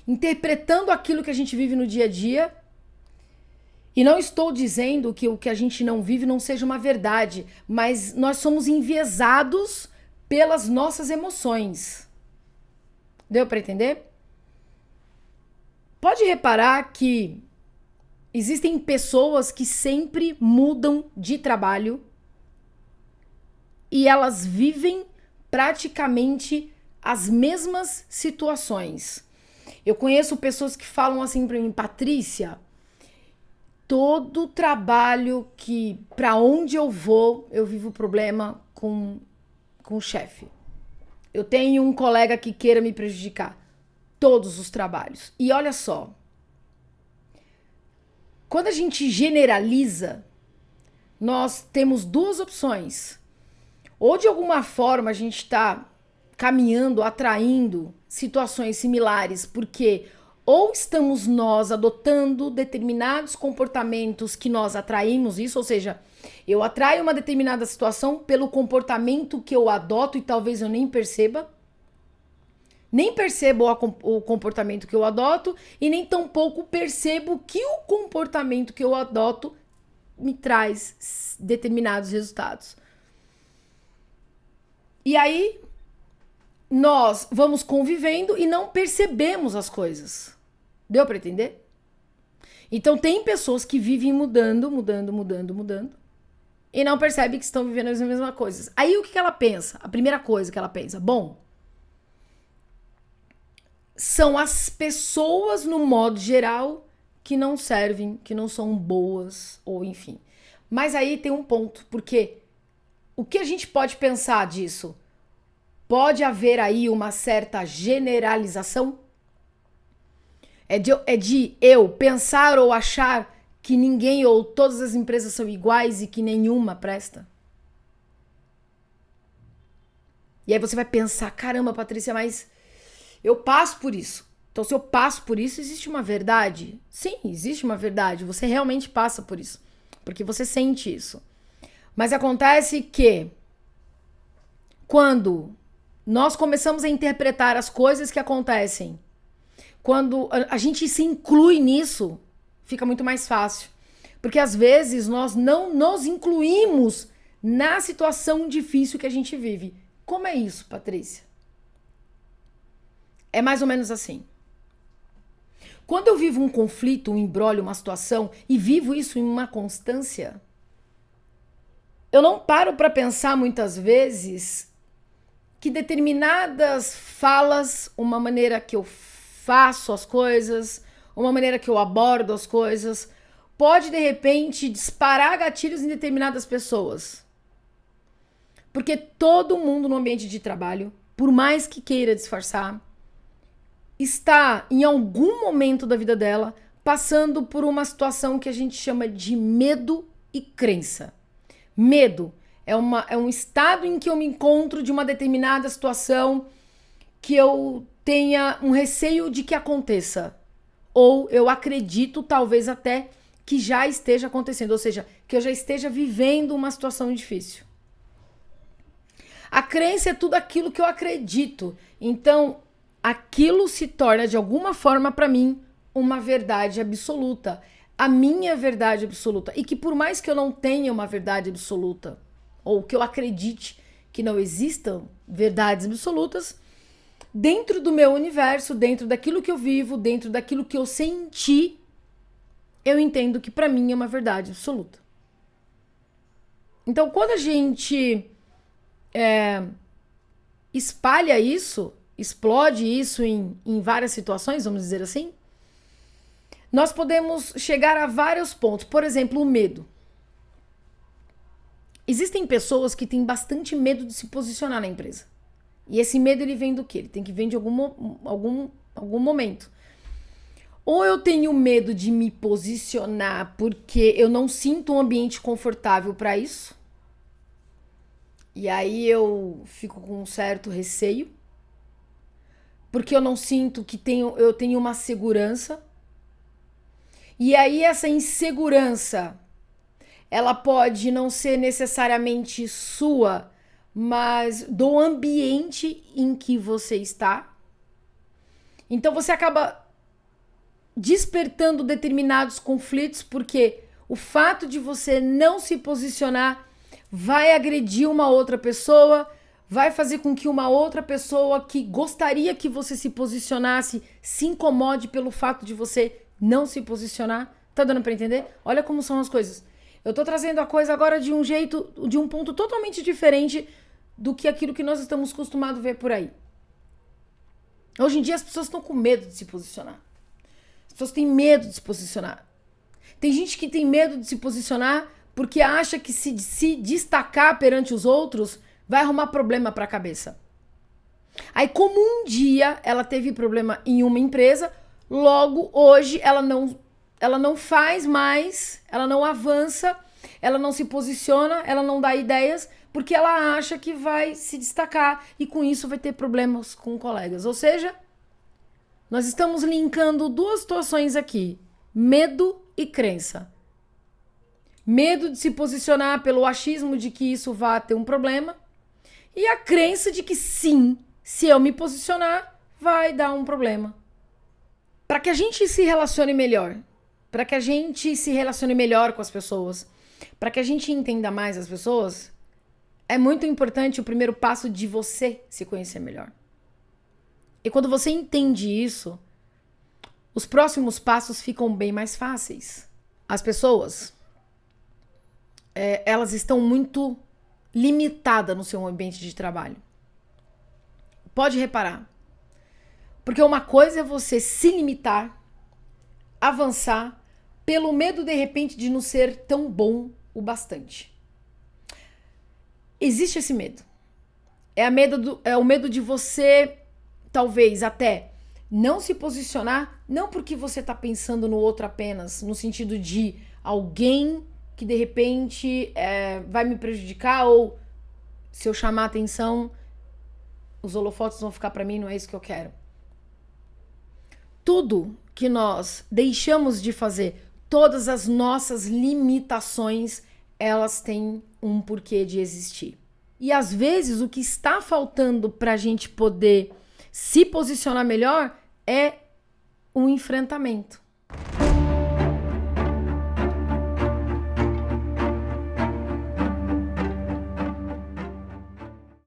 interpretando aquilo que a gente vive no dia a dia. E não estou dizendo que o que a gente não vive não seja uma verdade, mas nós somos enviesados pelas nossas emoções. Deu para entender? Pode reparar que existem pessoas que sempre mudam de trabalho e elas vivem praticamente as mesmas situações. Eu conheço pessoas que falam assim para mim: Patrícia, todo trabalho que, para onde eu vou, eu vivo problema com o chefe. Eu tenho um colega que queira me prejudicar. Todos os trabalhos. E olha só, quando a gente generaliza, nós temos duas opções. Ou de alguma forma a gente está caminhando, atraindo situações similares, porque ou estamos nós adotando determinados comportamentos que nós atraímos isso, ou seja, eu atraio uma determinada situação pelo comportamento que eu adoto e talvez eu nem percebo o comportamento que eu adoto e nem tampouco percebo que o comportamento que eu adoto me traz determinados resultados. E aí nós vamos convivendo e não percebemos as coisas. Deu para entender? Então tem pessoas que vivem mudando e não percebem que estão vivendo as mesmas coisas. Aí o que ela pensa? A primeira coisa que ela pensa: bom, são as pessoas no modo geral que não servem, que não são boas, ou enfim. Mas aí tem um ponto, porque o que a gente pode pensar disso? Pode haver aí uma certa generalização? É de eu pensar ou achar que ninguém ou todas as empresas são iguais e que nenhuma presta? E aí você vai pensar: caramba, Patrícia, mas eu passo por isso. Então, se eu passo por isso, existe uma verdade? Sim, existe uma verdade. Você realmente passa por isso, porque você sente isso. Mas acontece que quando nós começamos a interpretar as coisas que acontecem, quando a gente se inclui nisso, fica muito mais fácil. Porque às vezes nós não nos incluímos na situação difícil que a gente vive. Como é isso, Patrícia? É mais ou menos assim. Quando eu vivo um conflito, um imbróglio, uma situação, e vivo isso em uma constância, eu não paro para pensar muitas vezes que determinadas falas, uma maneira que eu faço as coisas, uma maneira que eu abordo as coisas, pode de repente disparar gatilhos em determinadas pessoas. Porque todo mundo no ambiente de trabalho, por mais que queira disfarçar, está em algum momento da vida dela passando por uma situação que a gente chama de medo e crença. Medo é um estado em que eu me encontro de uma determinada situação que eu tenha um receio de que aconteça. Ou eu acredito, talvez até, que já esteja acontecendo. Ou seja, que eu já esteja vivendo uma situação difícil. A crença é tudo aquilo que eu acredito. Então, aquilo se torna, de alguma forma, para mim, uma verdade absoluta. A minha verdade absoluta. E que por mais que eu não tenha uma verdade absoluta, ou que eu acredite que não existam verdades absolutas, dentro do meu universo, dentro daquilo que eu vivo, dentro daquilo que eu senti, eu entendo que para mim é uma verdade absoluta. Então, quando a gente espalha isso, explode isso em várias situações, vamos dizer assim, nós podemos chegar a vários pontos. Por exemplo, o medo. Existem pessoas que têm bastante medo de se posicionar na empresa. E esse medo, ele vem do quê? Ele tem que vir de algum momento. Ou eu tenho medo de me posicionar porque eu não sinto um ambiente confortável para isso. E aí eu fico com um certo receio. Porque eu não sinto que eu tenho uma segurança. E aí essa insegurança, ela pode não ser necessariamente sua, mas do ambiente em que você está. Então você acaba despertando determinados conflitos, porque o fato de você não se posicionar vai agredir uma outra pessoa, vai fazer com que uma outra pessoa que gostaria que você se posicionasse se incomode pelo fato de você não se posicionar. Tá dando pra entender? Olha como são as coisas. Eu tô trazendo a coisa agora de um jeito, de um ponto totalmente diferente do que aquilo que nós estamos acostumados a ver por aí. Hoje em dia as pessoas estão com medo de se posicionar. As pessoas têm medo de se posicionar. Tem gente que tem medo de se posicionar porque acha que se destacar perante os outros vai arrumar problema para a cabeça. Aí, como um dia ela teve problema em uma empresa, logo hoje ela não faz mais, ela não avança, ela não se posiciona, ela não dá ideias, porque ela acha que vai se destacar e com isso vai ter problemas com colegas. Ou seja, nós estamos linkando duas situações aqui: medo e crença. Medo de se posicionar pelo achismo de que isso vai ter um problema e a crença de que sim, se eu me posicionar, vai dar um problema. Para que a gente se relacione melhor, para que a gente se relacione melhor com as pessoas, para que a gente entenda mais as pessoas, é muito importante o primeiro passo de você se conhecer melhor. E quando você entende isso, os próximos passos ficam bem mais fáceis. As pessoas, elas estão muito limitadas no seu ambiente de trabalho. Pode reparar. Porque uma coisa é você se limitar, avançar, pelo medo, de repente, de não ser tão bom o bastante. Existe esse medo. É o medo de você, talvez, até não se posicionar, não porque você está pensando no outro apenas, no sentido de alguém que, de repente, vai me prejudicar, ou se eu chamar atenção, os holofotes vão ficar para mim, não é isso que eu quero. Tudo que nós deixamos de fazer, todas as nossas limitações, elas têm um porquê de existir. E às vezes o que está faltando para a gente poder se posicionar melhor é um enfrentamento.